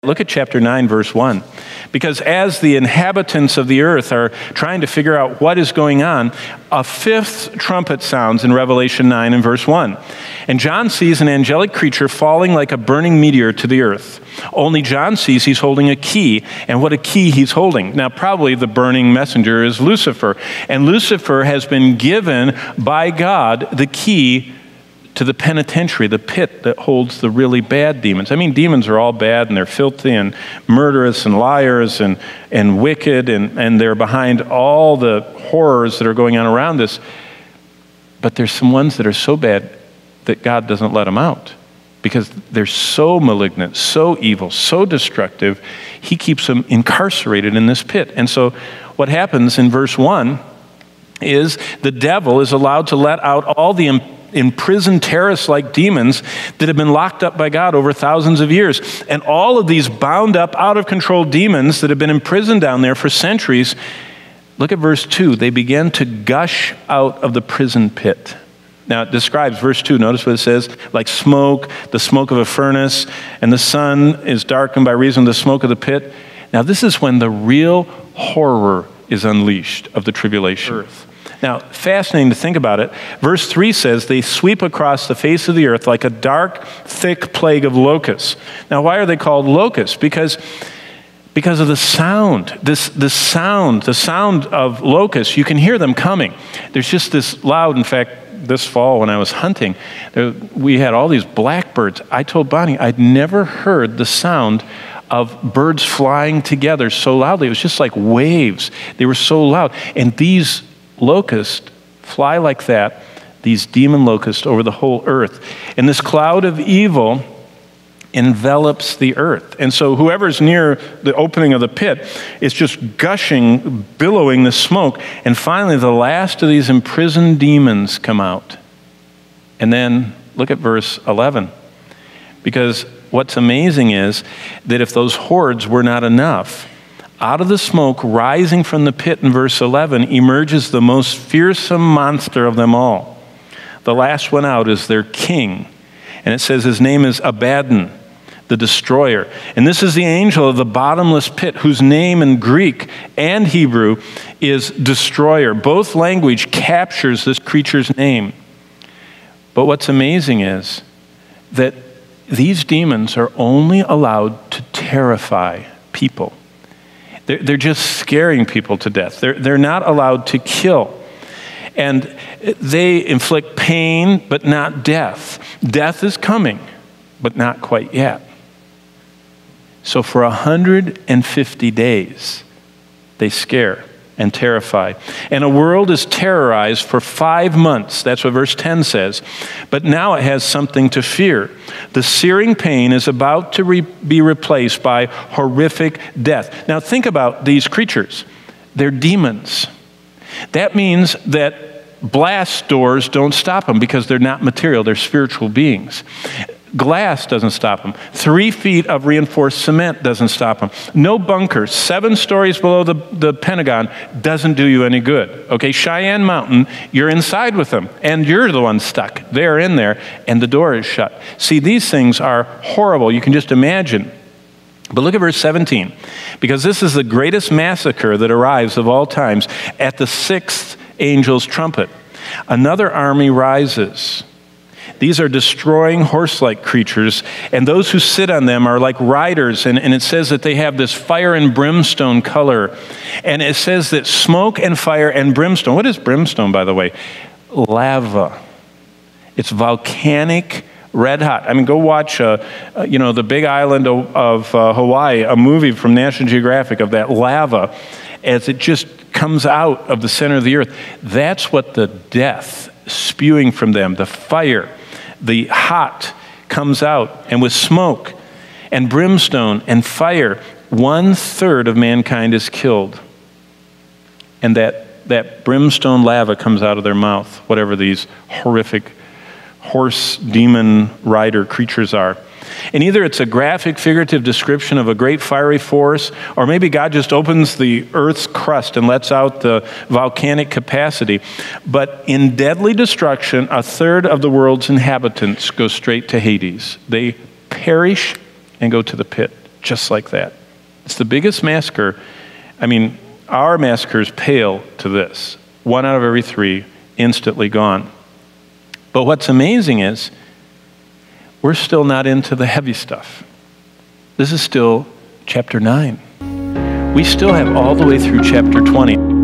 Look at chapter 9, verse 1. Because as the inhabitants of the earth are trying to figure out what is going on, a fifth trumpet sounds in Revelation 9 and verse 1. And John sees an angelic creature falling like a burning meteor to the earth. Only John sees he's holding a key, and what a key he's holding. Now, probably the burning messenger is Lucifer. And Lucifer has been given by God the key to the penitentiary, the pit that holds the really bad demons. I mean, demons are all bad, and they're filthy and murderous and liars and wicked, and they're behind all the horrors that are going on around us. But there's some ones that are so bad that God doesn't let them out because they're so malignant, so evil, so destructive. He keeps them incarcerated in this pit. And so what happens in verse 1 is the devil is allowed to let out all the imprisoned terrorist-like demons that have been locked up by God over thousands of years. And all of these bound up, out-of-control demons that have been imprisoned down there for centuries, look at verse 2. They begin to gush out of the prison pit. Now it describes, verse 2, notice what it says, like smoke, the smoke of a furnace, and the sun is darkened by reason of the smoke of the pit. Now this is when the real horror is unleashed of the tribulation. Earth. Now, fascinating to think about it. Verse 3 says, they sweep across the face of the earth like a dark, thick plague of locusts. Now, why are they called locusts? Because of the sound. The sound of locusts, you can hear them coming. There's just this loud, in fact, this fall when I was hunting, we had all these blackbirds. I told Bonnie I'd never heard the sound of birds flying together so loudly. It was just like waves. They were so loud. And these locusts fly like that, these demon locusts over the whole earth. And this cloud of evil envelops the earth. And so whoever's near the opening of the pit is just gushing, billowing the smoke. And finally, the last of these imprisoned demons come out. And then look at verse 11. Because what's amazing is that if those hordes were not enough, out of the smoke rising from the pit in verse 11 emerges the most fearsome monster of them all. The last one out is their king. And it says his name is Abaddon the Destroyer. And this is the angel of the bottomless pit, whose name in Greek and Hebrew is Destroyer. Both language captures this creature's name. But what's amazing is that these demons are only allowed to terrify people. They're just scaring people to death. They're not allowed to kill. And they inflict pain, but not death. Death is coming, but not quite yet. So for 150 days, they scare and terrify. And a world is terrorized for 5 months. That's what verse 10 says. But now it has something to fear. The searing pain is about to be replaced by horrific death. Now think about these creatures. They're demons. That means that blast doors don't stop them because they're not material, they're spiritual beings. Glass doesn't stop them. 3 feet of reinforced cement doesn't stop them. No bunkers, 7 stories below the Pentagon doesn't do you any good. Okay, Cheyenne Mountain, you're inside with them, and you're the one stuck. They're in there, and the door is shut. See, these things are horrible. You can just imagine. But look at verse 17, because this is the greatest massacre that arrives of all times at the 6th angel's trumpet. Another army rises. These are destroying horse-like creatures, and those who sit on them are like riders, and it says that they have this fire and brimstone color. And it says that smoke and fire and brimstone. What is brimstone, by the way? Lava. It's volcanic, red hot. I mean, go watch, the Big Island of Hawaii, a movie from National Geographic of that lava as it just comes out of the center of the earth. That's what the death spewing from them, the fire, the hot comes out, and with smoke and brimstone and fire, 1/3 of mankind is killed. And that brimstone lava comes out of their mouth, whatever these horrific horse demon rider creatures are. And either it's a graphic, figurative description of a great fiery force, or maybe God just opens the earth's crust and lets out the volcanic capacity. But in deadly destruction, 1/3 of the world's inhabitants go straight to Hades. They perish and go to the pit. just like that. It's the biggest massacre. I mean, our massacres pale to this. 1 out of every 3 instantly gone. But what's amazing is we're still not into the heavy stuff. This is still chapter 9. We still have all the way through chapter 20.